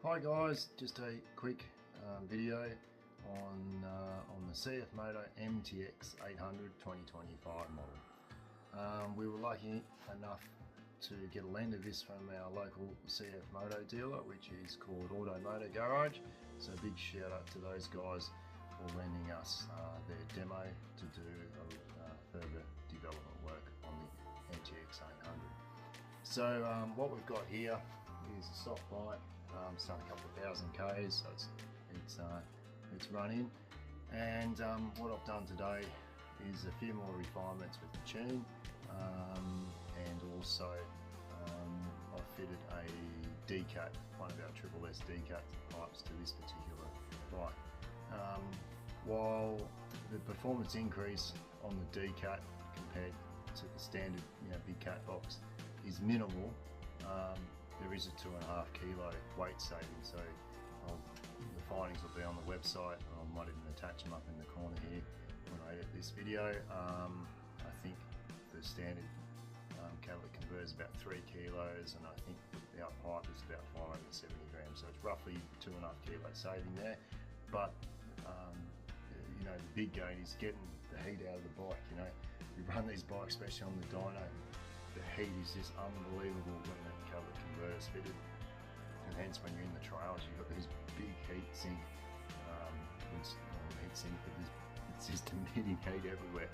Hi guys, just a quick video on the Cfmoto MTX 800 2025 model. We were lucky enough to get a lend of this from our local Cfmoto dealer, which is called Moto Garage. So a big shout out to those guys for lending us their demo to do further development work on the MTX 800. So what we've got here is a soft bike. It's done a couple of thousand Ks, so it's running. And what I've done today is a few more refinements with the tune, and also I've fitted a Decat, one of our Triple-S Decat pipes to this particular bike. While the performance increase on the Decat compared to the standard big cat box is minimal, there is a 2.5 kilo weight saving, so the findings will be on the website. I might even attach them up in the corner here when I edit this video. I think the standard catalytic converter is about 3 kilos, and I think our pipe is about 570 grams, so it's roughly 2.5 kilo saving there. But the big gain is getting the heat out of the bike. You run these bikes, especially on the Dyno, the heat is just unbelievable when that catalytic converter is fitted, and hence when you're in the trails you've got these big heat sink, but it's just emitting heat everywhere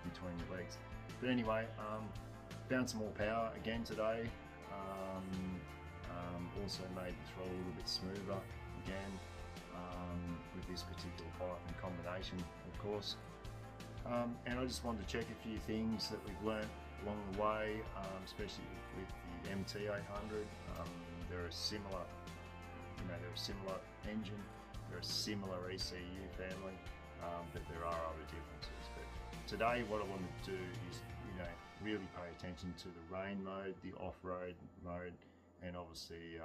between your legs. But anyway, found some more power again today. Also made the throttle a little bit smoother again with this particular pipe in combination, of course. And I just wanted to check a few things that we've learnt along the way, especially with the MT800. They're a similar engine, they're a similar ECU family, but there are other differences. But today, what I want to do is, really pay attention to the rain mode, the off-road mode, and obviously,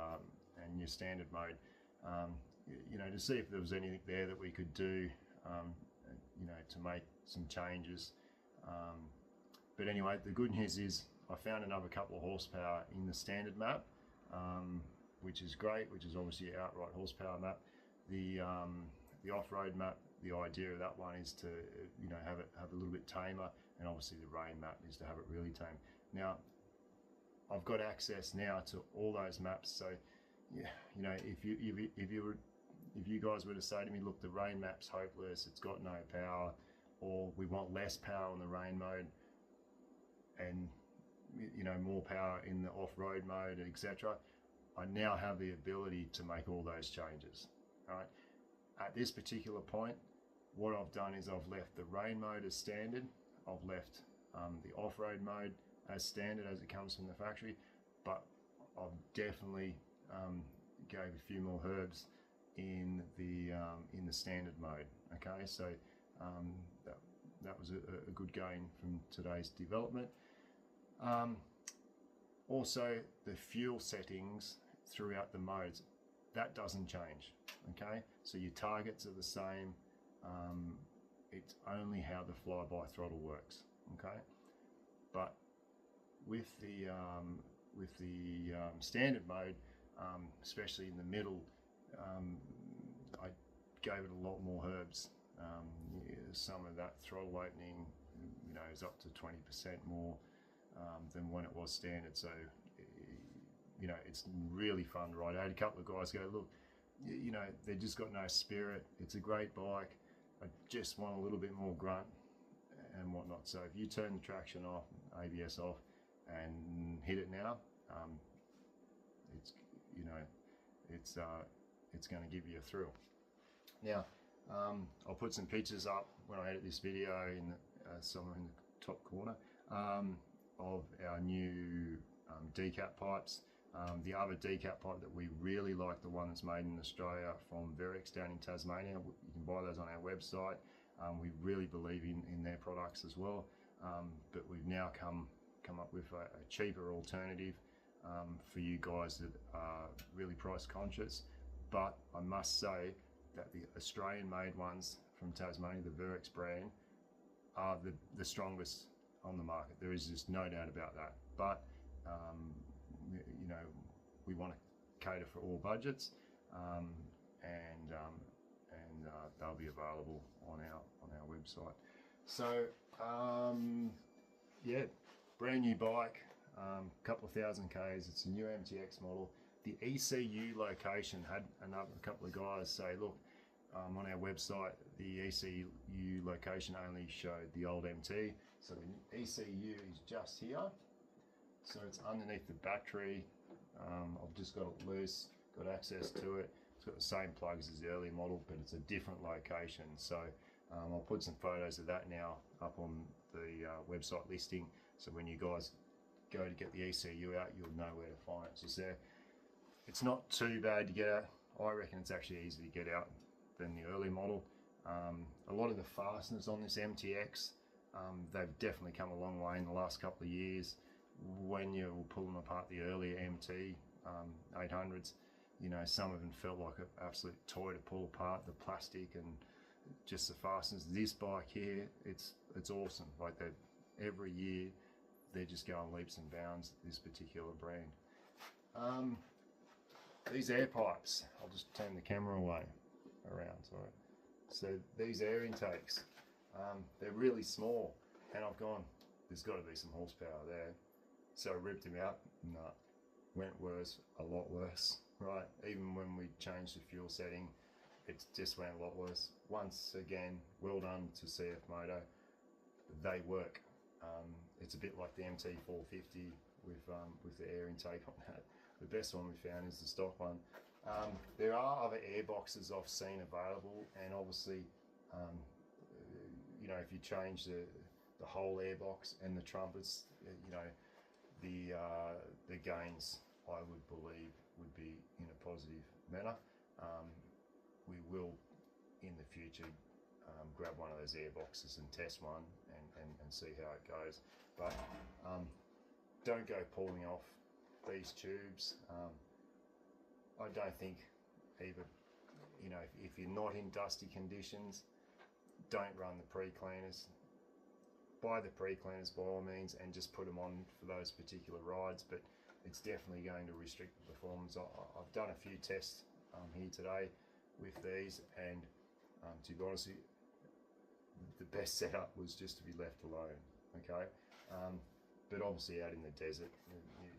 and your standard mode. To see if there was anything there that we could do. To make some changes. But anyway, the good news is I found another couple of horsepower in the standard map, which is great, which is obviously an outright horsepower map. The off-road map, the idea of that one is to have a little bit tamer, and obviously the rain map is to have it really tame. Now I've got access now to all those maps, so if you guys were to say to me, look, the rain map's hopeless, it's got no power, or we want less power on the rain mode and more power in the off-road mode, etc., I now have the ability to make all those changes. All right. At this particular point, what I've done is I've left the rain mode as standard. I've left the off-road mode as standard as it comes from the factory, but I've definitely gave a few more herbs in the standard mode. Okay, so that was a good gain from today's development. Also, the fuel settings throughout the modes, that doesn't change. Okay, so your targets are the same. It's only how the flyby throttle works. Okay, but with the standard mode, especially in the middle, I gave it a lot more herbs. Some of that throttle opening, is up to 20% more than when it was standard. So, it's really fun to ride. I had a couple of guys go, look, they just got no spirit. It's a great bike. I just want a little bit more grunt and whatnot. So if you turn the traction off, ABS off, and hit it now, it's going to give you a thrill. Now, I'll put some pictures up when I edit this video somewhere in the top corner of our new Decat pipes. The other Decat pipe that we really like, the one that's made in Australia from Verix down in Tasmania. You can buy those on our website. We really believe in their products as well, but we've now come up with a cheaper alternative for you guys that are really price conscious. But I must say that the Australian made ones from Tasmania, the Verix brand, are the strongest on the market. There is just no doubt about that. But we want to cater for all budgets, and they'll be available on our website. So yeah, brand new bike, couple of thousand Ks. It's a new MTX model. The ECU location had a couple of guys say, look, on our website, the ECU location only showed the old MT. So the ECU is just here. So it's underneath the battery. I've just got it loose, got access to it. It's got the same plugs as the earlier model, but it's a different location. So I'll put some photos of that now up on the website listing. So when you guys go to get the ECU out, you'll know where to find it. It's just there. It's not too bad to get out. I reckon it's actually easier to get out than the early model. A lot of the fasteners on this MTX, they've definitely come a long way in the last couple of years. When you were pulling apart the earlier MT 800s, you know, some of them felt like an absolute toy to pull apart, the plastic and just the fasteners. This bike here, it's awesome. Like every year they're just going leaps and bounds, this particular brand. These air pipes, I'll just turn the camera around, sorry. So these air intakes, they're really small, and I've gone, there's got to be some horsepower there. So I ripped them out. No, went worse, a lot worse, right? Even when we changed the fuel setting, it just went a lot worse. Once again, well done to Cfmoto. They work. It's a bit like the MT450 with the air intake on that. The best one we found is the stock one. There are other air boxes I've seen available, and obviously, you know, if you change the whole air box and the trumpets, you know, the gains, I would believe, would be in a positive manner. We will in the future grab one of those air boxes and test one and see how it goes, but don't go pulling off these tubes. I don't think either, you know, if you're not in dusty conditions, don't run the pre-cleaners. Buy the pre-cleaners by all means and just put them on for those particular rides, but it's definitely going to restrict the performance. I've done a few tests here today with these, and to be honest, the best setup was just to be left alone, okay? But obviously out in the desert,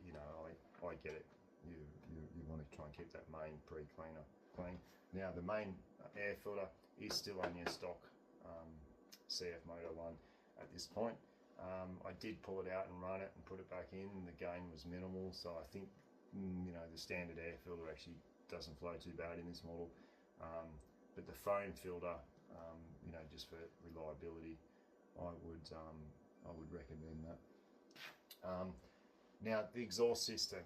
you know, I get it. You want to try and keep that main pre-cleaner clean. Now the main air filter is still on your stock Cfmoto one at this point. I did pull it out and run it and put it back in. The gain was minimal, so I think you know, the standard air filter actually doesn't flow too bad in this model. But the foam filter, you know, just for reliability, I would recommend that. Now the exhaust system,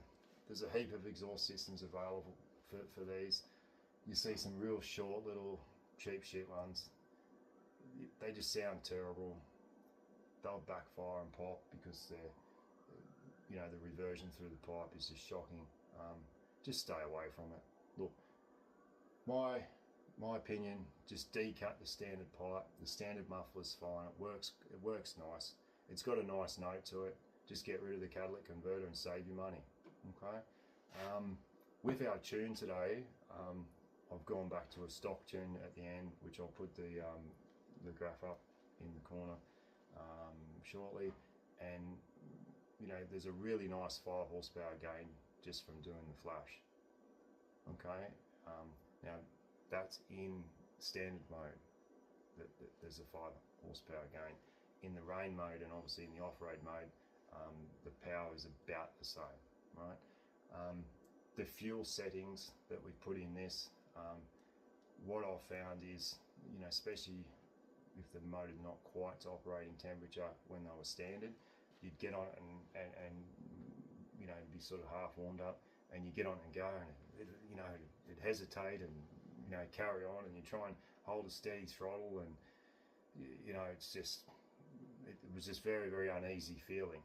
there's a heap of exhaust systems available for these. You see some real short little cheap shit ones. They just sound terrible. They'll backfire and pop because they're, you know, the reversion through the pipe is just shocking. Just stay away from it. Look, my opinion, just decut the standard pipe. The standard muffler's fine. It works nice. It's got a nice note to it. Just get rid of the catalytic converter and save your money. Okay. With our tune today, I've gone back to a stock tune at the end, which I'll put the graph up in the corner shortly, and you know, there's a really nice 5 horsepower gain just from doing the flash. Okay, now that's in standard mode. There's a 5 horsepower gain. In the rain mode and obviously in the off-road mode, the power is about the same, right? The fuel settings that we put in this, what I've found is, you know, especially if the motor's not quite to operating temperature when they were standard, you'd get on it and you know, be sort of half warmed up, and you get on and go, and you know, it'd hesitate and, you know, carry on, and you try and hold a steady throttle, and you know, it was just very, very uneasy feeling.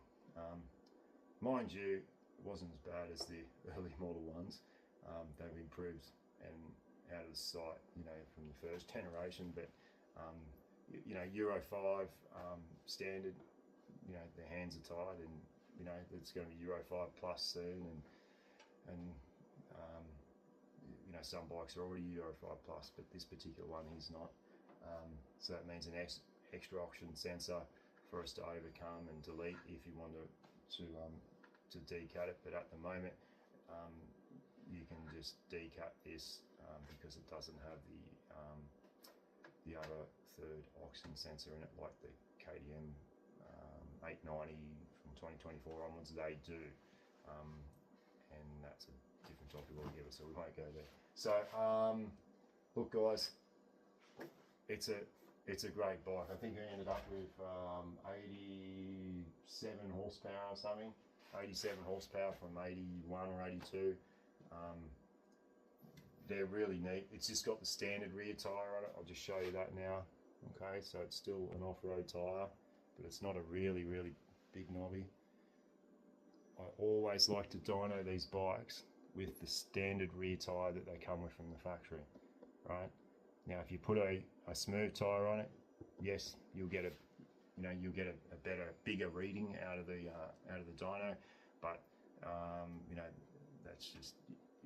Mind you, it wasn't as bad as the early model ones. They've improved and out of sight, you know, from the first generation, but you know, Euro 5 standard, you know, their hands are tied, and you know, it's going to be Euro 5 plus soon, and you know, some bikes are already Euro 5 plus, but this particular one is not. So that means an extra oxygen sensor for us to overcome and delete if you want to decat it. But at the moment, you can just decat this because it doesn't have the other third oxygen sensor in it, like the KTM 890 from 2024 onwards, they do. And that's a different topic altogether, so we won't go there. So, look guys, it's a great bike. I think I ended up with 87 horsepower or something. 87 horsepower from 81 or 82. They're really neat. It's just got the standard rear tyre on it. I'll just show you that now. Okay, so it's still an off-road tyre, but it's not a really big knobby. I always like to dyno these bikes with the standard rear tyre that they come with from the factory, right? Now, if you put a smooth tyre on it, yes, you'll get a better, bigger reading out of the dyno, but you know, that's just,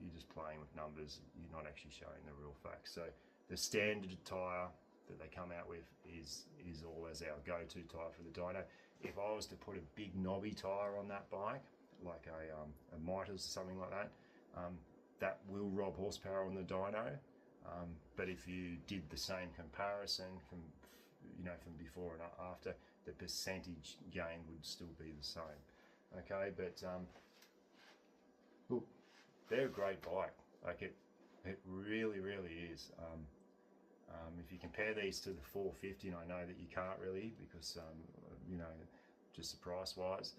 you're just playing with numbers. You're not actually showing the real facts. So the standard tyre that they come out with is always our go-to tyre for the dyno. If I was to put a big knobby tyre on that bike, like a Mitas or something like that, that will rob horsepower on the dyno. But if you did the same comparison from before and after, the percentage gain would still be the same. Okay, but look, they're a great bike. Like it really is. If you compare these to the 450, and I know that you can't really, because you know, just the price wise,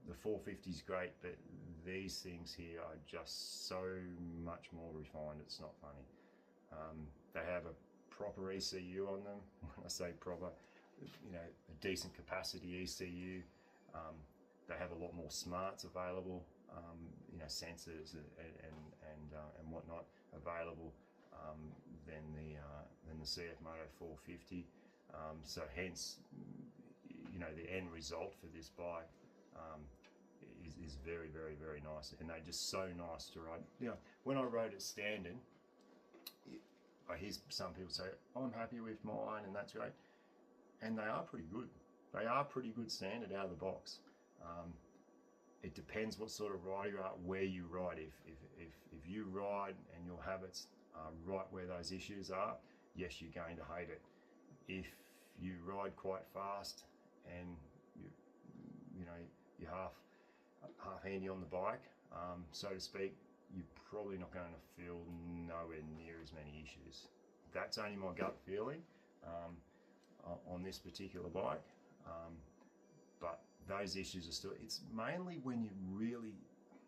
the 450 is great, but these things here are just so much more refined. It's not funny. They have a proper ECU on them. When I say proper, you know, a decent capacity ECU. They have a lot more smarts available, you know, sensors and whatnot available than the Cfmoto 450. So hence, you know, the end result for this bike is very nice, and they're just so nice to ride. You know, when I rode it standard, I hear some people say, I'm happy with mine, and that's great, and they are pretty good. They are pretty good standard out of the box. It depends what sort of rider you are, where you ride. If you ride and your habits are right where those issues are, yes, you're going to hate it. If you ride quite fast and you know, you're half handy on the bike, so to speak, you're probably not going to feel nowhere near as many issues. That's only my gut feeling on this particular bike, but those issues are still, it's mainly when you really,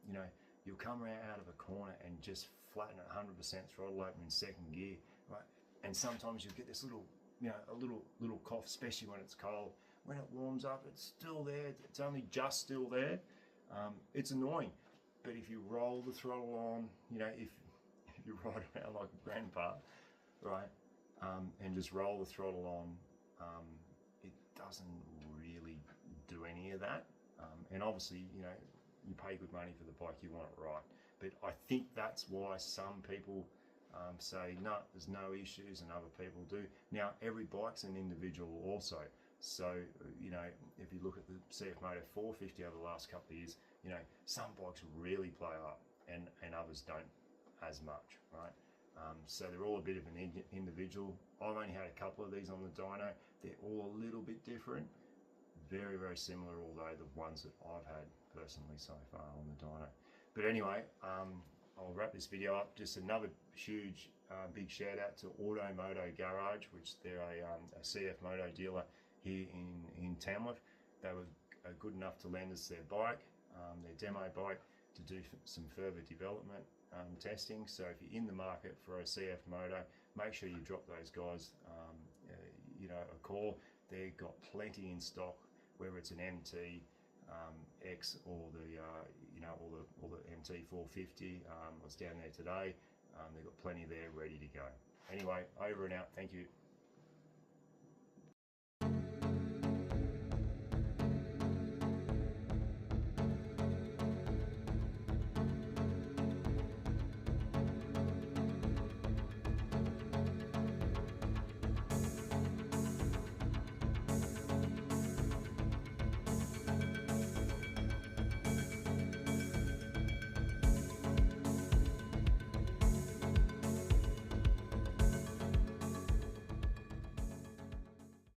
you know, you'll come around out of a corner and just flatten at 100% throttle open in second gear, right? And sometimes you'll get this little, you know, a little cough, especially when it's cold. When it warms up, it's still there. It's only just still there. It's annoying, but if you roll the throttle on, you know, if you ride around like a grandpa, right, and just roll the throttle on, it doesn't really do any of that. And obviously, you know, you pay good money for the bike, you want it right. But I think that's why some people say, no, there's no issues, and other people do. Now, every bike's an individual also. So, you know, if you look at the Cfmoto 450 over the last couple of years, you know, some bikes really play up and others don't as much, right? So they're all a bit of an individual. I've only had a couple of these on the dyno. They're all a little bit different. Very similar, although the ones that I've had personally so far on the dyno. But anyway, I'll wrap this video up. Just another huge, big shout out to Moto Garage, which they're a Cfmoto dealer here in Tamworth. They were good enough to lend us their bike, their demo bike, to do some further development testing. So if you're in the market for a Cfmoto, make sure you drop those guys you know, a call. They've got plenty in stock, whether it's an MT-X or the you know, or the MT450. I was down there today. They've got plenty there ready to go. Anyway, over and out. Thank you.